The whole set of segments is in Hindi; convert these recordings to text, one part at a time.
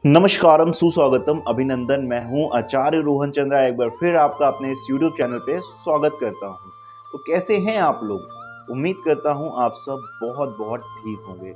नमस्कारम सुस्वागतम अभिनंदन। मैं हूं आचार्य रोहन चंद्रा, एक बार फिर आपका अपने इस यूट्यूब चैनल पे स्वागत करता हूं। तो कैसे हैं आप लोग? उम्मीद करता हूं आप सब बहुत बहुत ठीक होंगे।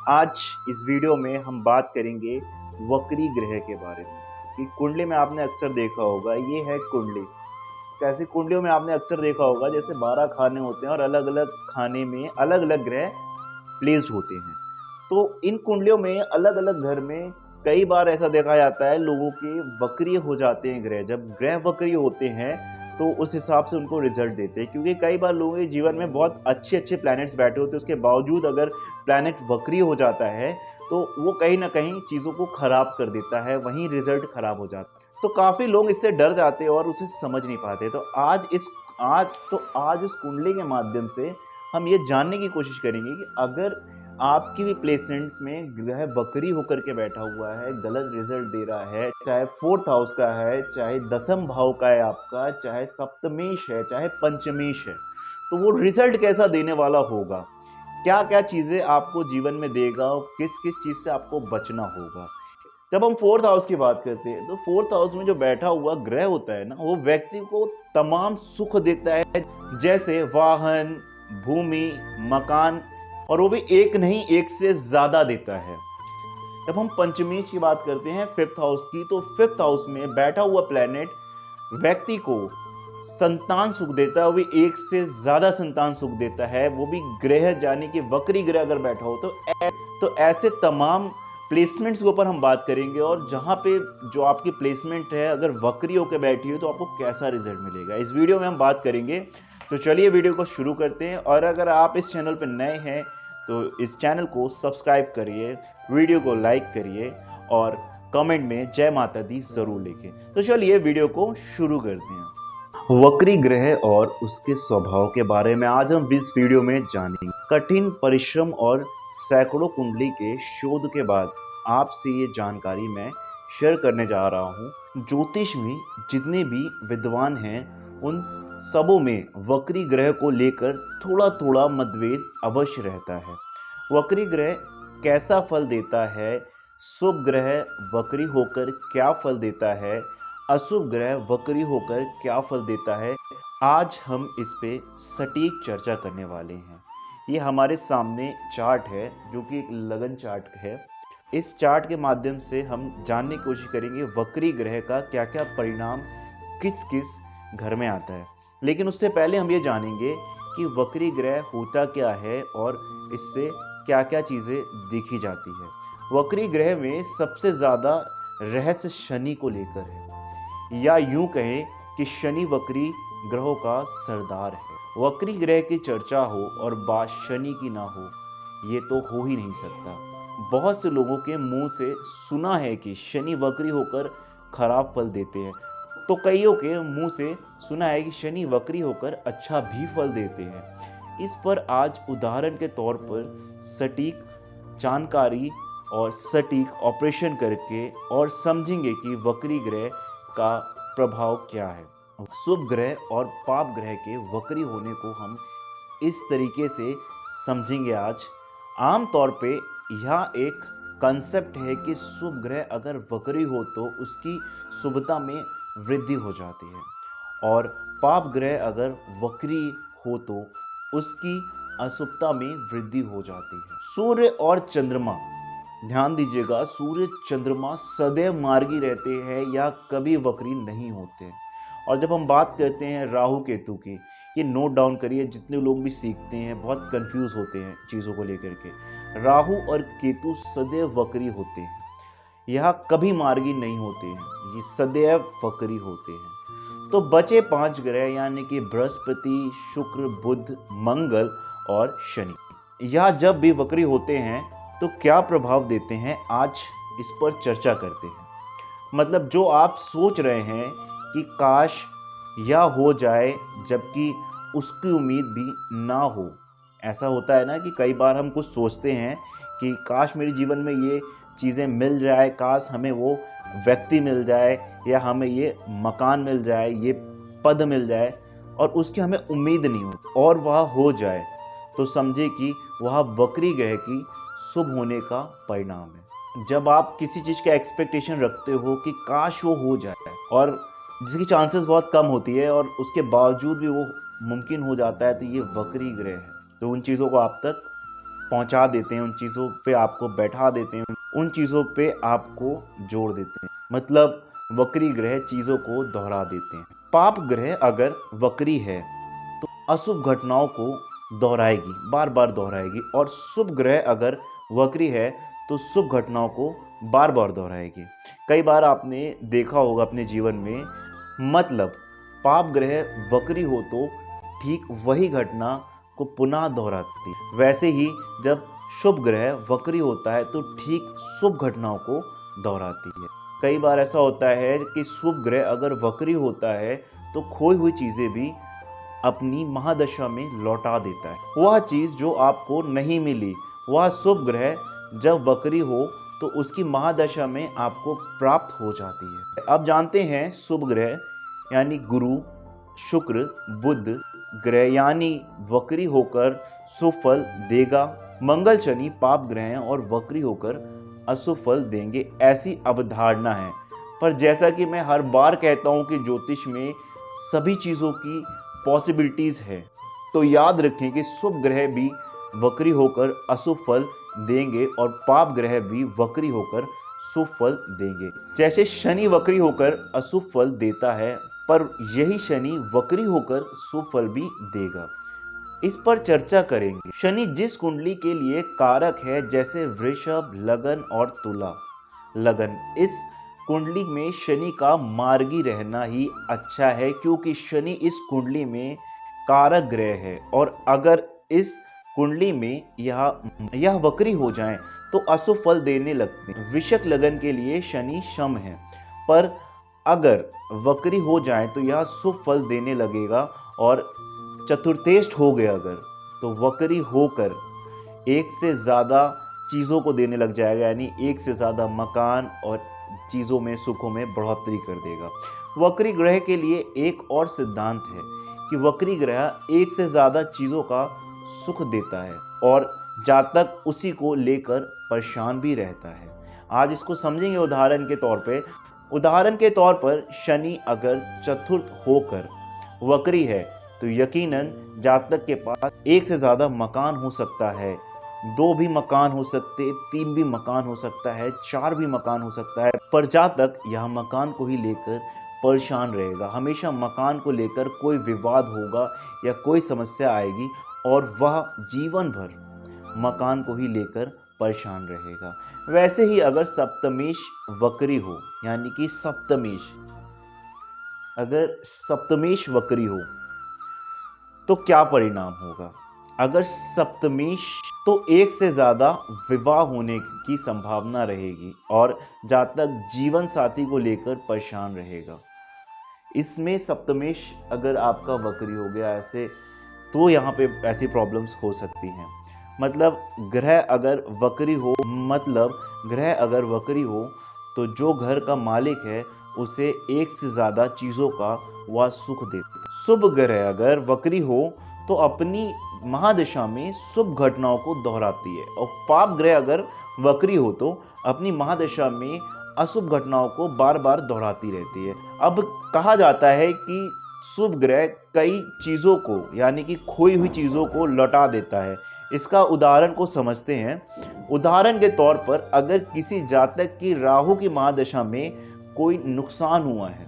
आज इस वीडियो में हम बात करेंगे वक्री ग्रह के बारे में कि कुंडली में आपने अक्सर देखा होगा, ये है कुंडली। कैसी कुंडलियों में आपने अक्सर देखा होगा जैसे 12 खाने होते हैं और अलग अलग खाने में अलग अलग ग्रह प्लेस्ड होते हैं। तो इन कुंडलियों में अलग अलग घर में कई बार ऐसा देखा जाता है लोगों के वक्रीय हो जाते हैं ग्रह। जब ग्रह वक्रीय होते हैं तो उस हिसाब से उनको रिजल्ट देते हैं, क्योंकि कई बार लोगों के जीवन में बहुत अच्छे अच्छे प्लैनेट्स बैठे होते हैं, उसके बावजूद अगर प्लैनेट वक्रीय हो जाता है तो वो कहीं ना कहीं चीज़ों को खराब कर देता है, वहीं रिजल्ट खराब हो जाता है। तो काफ़ी लोग इससे डर जाते हैं और उसे समझ नहीं पाते। तो आज इस कुंडली के माध्यम से हम ये जानने की कोशिश करेंगे कि अगर आपकी भी प्लेसमेंट्स में ग्रह वक्री होकर के बैठा हुआ है, गलत रिजल्ट दे रहा है, चाहे फोर्थ हाउस का है, चाहे दसम भाव का है आपका, चाहे सप्तमेश है, चाहे पंचमेश है, तो वो रिजल्ट कैसा देने वाला होगा, क्या क्या चीजें आपको जीवन में देगा और किस किस चीज से आपको बचना होगा। जब हम फोर्थ हाउस की बात करते हैं तो फोर्थ हाउस में जो बैठा हुआ ग्रह होता है ना, वो व्यक्ति को तमाम सुख देता है, जैसे वाहन, भूमि, मकान, और वो भी एक नहीं एक से ज्यादा देता है। जब हम पंचमेश की बात करते हैं फिफ्थ हाउस की, तो फिफ्थ हाउस में बैठा हुआ प्लेनेट व्यक्ति को संतान सुख देता है, वो भी एक से ज्यादा संतान सुख देता है, वो भी ग्रह यानी कि वक्री ग्रह अगर बैठा हो तो ऐसे तमाम प्लेसमेंट्स के ऊपर हम बात करेंगे। और जहां पे जो आपकी प्लेसमेंट है अगर वक्री होकर बैठी हो तो आपको कैसा रिजल्ट मिलेगा, इस वीडियो में हम बात करेंगे। तो चलिए वीडियो को शुरू करते हैं। और अगर आप इस चैनल पर नए हैं तो इस चैनल को सब्सक्राइब करिए, वीडियो को लाइक करिए और कमेंट में जय माता दी जरूर लिखें। तो चलिए वीडियो को शुरू करते हैं। वक्री ग्रह और उसके स्वभाव के बारे में आज हम इस वीडियो में जानेंगे। कठिन परिश्रम और सैकड़ों कुंडली के शोध के बाद आपसे ये जानकारी मैं शेयर करने जा रहा हूँ। ज्योतिष में जितने भी विद्वान हैं उन सबों में वक्री ग्रह को लेकर थोड़ा थोड़ा मतभेद अवश्य रहता है। वक्री ग्रह कैसा फल देता है, शुभ ग्रह वक्री होकर क्या फल देता है, अशुभ ग्रह वक्री होकर क्या फल देता है, आज हम इस पे सटीक चर्चा करने वाले हैं। ये हमारे सामने चार्ट है जो कि एक लगन चार्ट है। इस चार्ट के माध्यम से हम जानने की कोशिश करेंगे वक्री ग्रह का क्या क्या परिणाम किस किस घर में आता है। लेकिन उससे पहले हम ये जानेंगे कि वक्री ग्रह होता क्या है और इससे क्या क्या चीज़ें देखी जाती है। वक्री ग्रह में सबसे ज़्यादा रहस्य शनि को लेकर है, या यूं कहें कि शनि वक्री ग्रहों का सरदार है। वक्री ग्रह की चर्चा हो और बात शनि की ना हो, ये तो हो ही नहीं सकता। बहुत से लोगों के मुंह से सुना है कि शनि वक्री होकर खराब फल देते हैं, तो कईयों के मुंह से सुना है कि शनि वक्री होकर अच्छा भी फल देते हैं। इस पर आज उदाहरण के तौर पर सटीक जानकारी और सटीक ऑपरेशन करके और समझेंगे कि वक्री ग्रह का प्रभाव क्या है। शुभ ग्रह और पाप ग्रह के वक्री होने को हम इस तरीके से समझेंगे आज। आम तौर पे यह एक कंसेप्ट है कि शुभ ग्रह अगर वक्री हो तो उसकी शुभता में वृद्धि हो जाती है, और पाप ग्रह अगर वक्री हो तो उसकी अशुभता में वृद्धि हो जाती है। सूर्य और चंद्रमा, ध्यान दीजिएगा, सूर्य चंद्रमा सदैव मार्गी रहते हैं या कभी वक्री नहीं होते। और जब हम बात करते हैं राहु केतु की, ये नोट डाउन करिए, जितने लोग भी सीखते हैं बहुत कंफ्यूज होते हैं चीज़ों को लेकर के। राहु और केतु सदैव वक्री होते हैं, यह कभी मार्गी नहीं होते हैं, ये सदैव वक्री होते हैं। तो बचे 5 ग्रह यानी कि बृहस्पति, शुक्र, बुध, मंगल और शनि, यह जब भी वक्री होते हैं तो क्या प्रभाव देते हैं, आज इस पर चर्चा करते हैं। मतलब जो आप सोच रहे हैं कि काश यह हो जाए जबकि उसकी उम्मीद भी ना हो, ऐसा होता है ना कि कई बार हम कुछ सोचते हैं कि काश मेरे जीवन में ये चीज़ें मिल जाए, काश हमें वो व्यक्ति मिल जाए, या हमें ये मकान मिल जाए, ये पद मिल जाए, और उसकी हमें उम्मीद नहीं हो और वह हो जाए, तो समझे कि वह वक्री ग्रह की शुभ होने का परिणाम है। जब आप किसी चीज़ का एक्सपेक्टेशन रखते हो कि काश वो हो जाए और जिसकी चांसेस बहुत कम होती है और उसके बावजूद भी वो मुमकिन हो जाता है, तो ये वक्री ग्रह है। तो उन चीज़ों को आप तक पहुंचा देते हैं, उन चीज़ों पे आपको बैठा देते हैं, उन चीज़ों पे आपको जोड़ देते हैं। मतलब वक्री ग्रह चीज़ों को दोहरा देते हैं। पाप ग्रह अगर वक्री है तो अशुभ घटनाओं को दोहराएगी, बार बार दोहराएगी, और शुभ ग्रह अगर वक्री है तो शुभ घटनाओं को बार बार दोहराएगी। कई बार आपने देखा होगा अपने जीवन में, मतलब पाप ग्रह वक्री हो तो ठीक वही घटना को पुनः दोहराती है। वैसे ही जब शुभ ग्रह वक्री होता है तो ठीक शुभ घटनाओं को दोहराती है। कई बार ऐसा होता है कि शुभ ग्रह अगर वक्री होता है तो खोई हुई चीज़ें भी अपनी महादशा में लौटा देता है। वह चीज़ जो आपको नहीं मिली, वह शुभ ग्रह जब वक्री हो तो उसकी महादशा में आपको प्राप्त हो जाती है। अब जानते हैं शुभ ग्रह यानी गुरु, शुक्र, बुध ग्रह यानी वक्री होकर शुभ फल देगा। मंगल, शनि पाप ग्रह हैं और वक्री होकर अशुभ फल देंगे, ऐसी अवधारणा है। पर जैसा कि मैं हर बार कहता हूं कि ज्योतिष में सभी चीज़ों की पॉसिबिलिटीज़ है, तो याद रखें कि शुभ ग्रह भी वक्री होकर अशुभ फल देंगे और पाप ग्रह भी वक्री होकर शुभ फल देंगे। जैसे शनि वक्री होकर अशुभ फल देता है, पर यही शनि वक्री होकर शुभ फल भी देगा। इस पर चर्चा करेंगे। शनि जिस कुंडली के लिए कारक है, जैसे वृषभ, लगन और तुला। लगन, इस कुंडली में शनि का मार्गी रहना ही अच्छा है, क्योंकि शनि इस कुंडली में कारक ग्रह है और अगर इस कुंडली में यह वक्री हो जाए तो अशुभ फल देने लगते हैं। वृश्चिक लगन के लिए शनि शम है, पर अगर वक्री हो जाए तो यह शुभ फल देने लगेगा, और चतुर्थेष्ट हो गया अगर तो वक्री होकर एक से ज़्यादा चीज़ों को देने लग जाएगा, यानी एक से ज़्यादा मकान और चीज़ों में, सुखों में बढ़ोतरी कर देगा। वक्री ग्रह के लिए एक और सिद्धांत है कि वक्री ग्रह एक से ज़्यादा चीज़ों का सुख देता है और जातक उसी को लेकर परेशान भी रहता है। आज इसको समझेंगे उदाहरण के तौर पे। उदाहरण के तौर पर शनि अगर चतुर्थ होकर वक्री है तो यकीनन जातक के पास एक से ज़्यादा मकान हो सकता है, 2 भी मकान हो सकते, 3 भी मकान हो सकता है, 4 भी मकान हो सकता है, पर जातक यह मकान को ही लेकर परेशान रहेगा। हमेशा मकान को लेकर कोई विवाद होगा या कोई समस्या आएगी और वह जीवन भर मकान को ही लेकर परेशान रहेगा। वैसे ही अगर सप्तमेश वक्री हो, यानी कि अगर सप्तमेश वक्री हो तो क्या परिणाम होगा? अगर सप्तमेश, तो एक से ज़्यादा विवाह होने की संभावना रहेगी और जातक जीवन साथी को लेकर परेशान रहेगा। इसमें सप्तमेश अगर आपका वक्री हो गया ऐसे, तो यहाँ पे ऐसी प्रॉब्लम्स हो सकती हैं। मतलब ग्रह अगर वक्री हो तो जो घर का मालिक है उसे एक से ज़्यादा चीज़ों का वह सुख देता है। शुभ ग्रह अगर वक्री हो तो अपनी महादशा में शुभ घटनाओं को दोहराती है, और पाप ग्रह अगर वक्री हो तो अपनी महादशा में अशुभ घटनाओं को बार बार दोहराती रहती है। अब कहा जाता है कि शुभ ग्रह कई चीज़ों को, यानी कि खोई हुई चीज़ों को लौटा देता है। इसका उदाहरण को समझते हैं। उदाहरण के तौर पर अगर किसी जातक की राहु की महादशा में कोई नुकसान हुआ है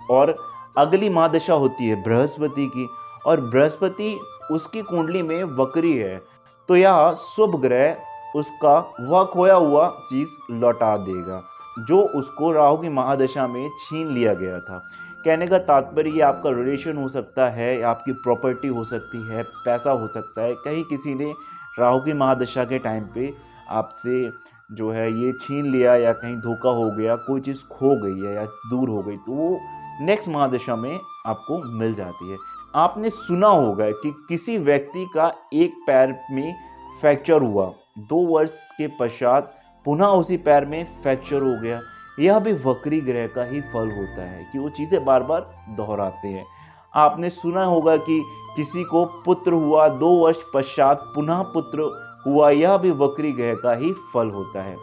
और अगली महादशा होती है बृहस्पति की, और बृहस्पति उसकी कुंडली में वक्री है, तो यह शुभ ग्रह उसका वह खोया हुआ चीज़ लौटा देगा जो उसको राहु की महादशा में छीन लिया गया था। कहने का तात्पर्य ये आपका रिलेशन हो सकता है, आपकी प्रॉपर्टी हो सकती है, पैसा हो सकता है। कहीं किसी ने राहु की महादशा के टाइम पे आपसे जो है ये छीन लिया, या कहीं धोखा हो गया, कोई चीज़ खो गई है या दूर हो गई, तो वो नेक्स्ट महादशा में आपको मिल जाती है। आपने सुना होगा कि किसी व्यक्ति का एक पैर में फ्रैक्चर हुआ, 2 वर्ष के पश्चात पुनः उसी पैर में फ्रैक्चर हो गया। यह भी वक्री ग्रह का ही फल होता है कि वो चीज़ें बार बार दोहराते हैं। आपने सुना होगा कि किसी को पुत्र हुआ, 2 वर्ष पश्चात पुनः पुत्र हुआ, यह भी वक्री ग्रह का ही फल होता है।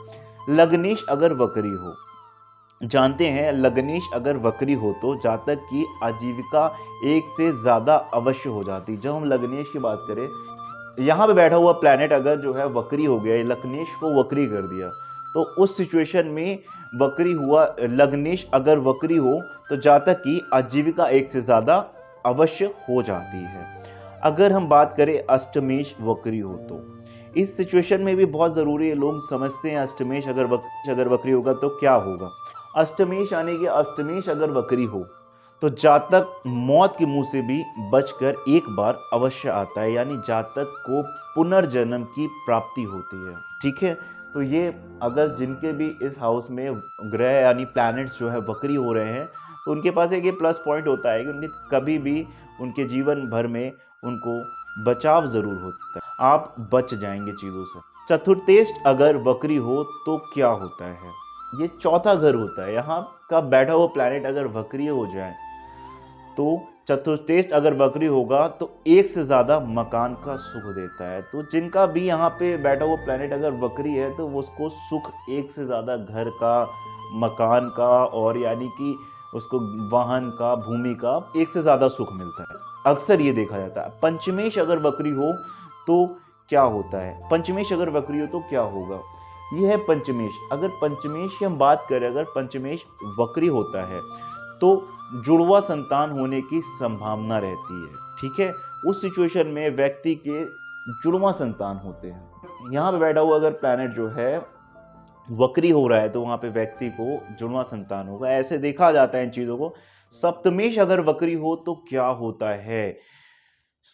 लग्नेश अगर वक्री हो, जानते हैं लग्नेश अगर वक्री हो तो जातक की आजीविका एक से ज्यादा अवश्य हो जाती। जब हम लग्नेश की बात करें, यहाँ पे बैठा हुआ प्लैनेट अगर जो है वक्री हो गया, लग्नेश को वक्री कर दिया, तो उस सिचुएशन में वक्री हुआ लग्नेश अगर वक्री हो तो जातक की आजीविका एक से ज्यादा अवश्य हो जाती है। अगर हम बात करें अष्टमेश वक्री हो तो इस सिचुएशन में भी बहुत जरूरी है। लोग समझते हैं अष्टमेश अगर वक्री होगा तो क्या होगा। अष्टमेश यानी कि अष्टमेश अगर वक्री हो तो जातक मौत के मुंह से भी बचकर एक बार अवश्य आता है, यानी जातक को पुनर्जन्म की प्राप्ति होती है। ठीक है, तो ये अगर जिनके भी इस हाउस में ग्रह यानी प्लैनेट्स जो है वक्री हो रहे हैं तो उनके पास एक ये प्लस पॉइंट होता है कि उनके कभी भी उनके जीवन भर में उनको बचाव जरूर होता है, आप बच जाएंगे चीजों से। चतुर्थेष्ट अगर वक्री हो तो क्या होता है, ये चौथा घर होता है। यहाँ का बैठा हुआ प्लैनेट अगर वक्री हो जाए तो चतुर्थेष्ट अगर वक्री होगा तो एक से ज्यादा मकान का सुख देता है। तो जिनका भी यहाँ पे बैठा हुआ प्लैनेट अगर वक्री है तो उसको सुख एक से ज्यादा घर का, मकान का, और यानी कि उसको वाहन का, भूमि का एक से ज्यादा सुख मिलता है। अक्सर ये देखा जाता है। पंचमेश अगर वक्री हो तो क्या होता है, पंचमेश अगर वक्री हो तो क्या होगा, ये है पंचमेश। अगर पंचमेश की हम बात करें, अगर पंचमेश वक्री होता है तो जुड़वा संतान होने की संभावना रहती है। ठीक है, उस सिचुएशन में व्यक्ति के जुड़वा संतान होते हैं। यहाँ पे बैठा हुआ अगर प्लैनेट जो है वक्री हो रहा है तो वहां पे व्यक्ति को जुड़वा संतान होगा, ऐसे देखा जाता है इन चीजों को। सप्तमेश अगर वक्री हो तो क्या होता है,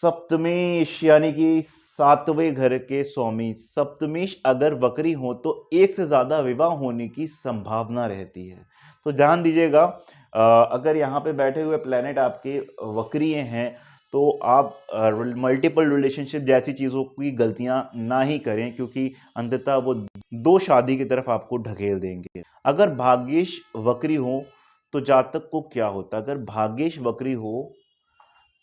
सप्तमेश यानी कि सातवें घर के स्वामी सप्तमेश अगर वक्री हो तो एक से ज्यादा विवाह होने की संभावना रहती है। तो ध्यान दीजिएगा, अगर यहाँ पे बैठे हुए प्लेनेट आपके वक्रीय हैं तो आप मल्टीपल रिलेशनशिप जैसी चीजों की गलतियां ना ही करें, क्योंकि अंततः वो दो शादी की तरफ आपको ढकेल देंगे। अगर भाग्येश वक्री हो तो जातक को क्या होता है, अगर भाग्येश वक्री हो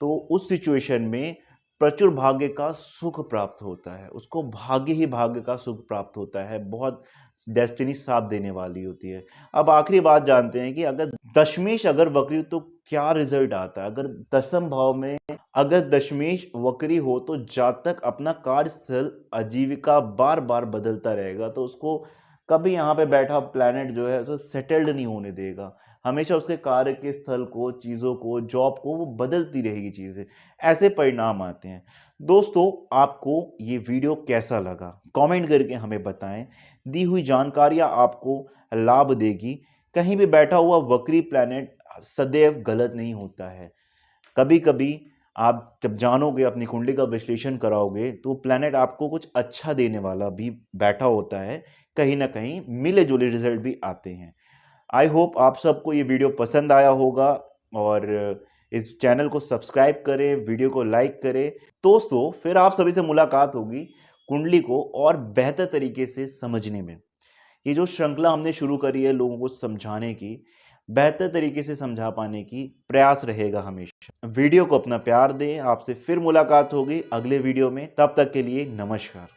तो उस सिचुएशन में प्रचुर भाग्य का सुख प्राप्त होता है, उसको भाग्य ही भाग्य का सुख प्राप्त होता है, बहुत डेस्टिनी साथ देने वाली होती है। अब आखिरी बात जानते हैं कि अगर दशमेश अगर वक्री हो तो क्या रिजल्ट आता है। अगर दशम भाव में अगर दशमेश वक्री हो तो जातक अपना कार्यस्थल आजीविका बार बार बदलता रहेगा, तो उसको कभी यहाँ पे बैठा प्लैनेट जो है उसे सेटल्ड नहीं होने देगा। हमेशा उसके कार्य के स्थल को, चीजों को, जॉब को वो बदलती रहेगी चीजें, ऐसे परिणाम आते हैं। दोस्तों, आपको ये वीडियो कैसा लगा कमेंट करके हमें बताएं। दी हुई जानकारियां आपको लाभ देगी। कहीं भी बैठा हुआ वक्री प्लैनेट सदैव गलत नहीं होता है। कभी कभी आप जब जानोगे, अपनी कुंडली का विश्लेषण कराओगे, तो प्लैनेट आपको कुछ अच्छा देने वाला भी बैठा होता है। कहीं ना कहीं मिले जुले रिजल्ट भी आते हैं। आई होप आप सबको ये वीडियो पसंद आया होगा, और इस चैनल को सब्सक्राइब करें, वीडियो को लाइक करें। दोस्तों, फिर आप सभी से मुलाकात होगी कुंडली को और बेहतर तरीके से समझने में। ये जो श्रृंखला हमने शुरू करी है लोगों को समझाने की, बेहतर तरीके से समझा पाने की प्रयास रहेगा हमेशा। वीडियो को अपना प्यार दें। आपसे फिर मुलाकात होगी अगले वीडियो में, तब तक के लिए नमस्कार।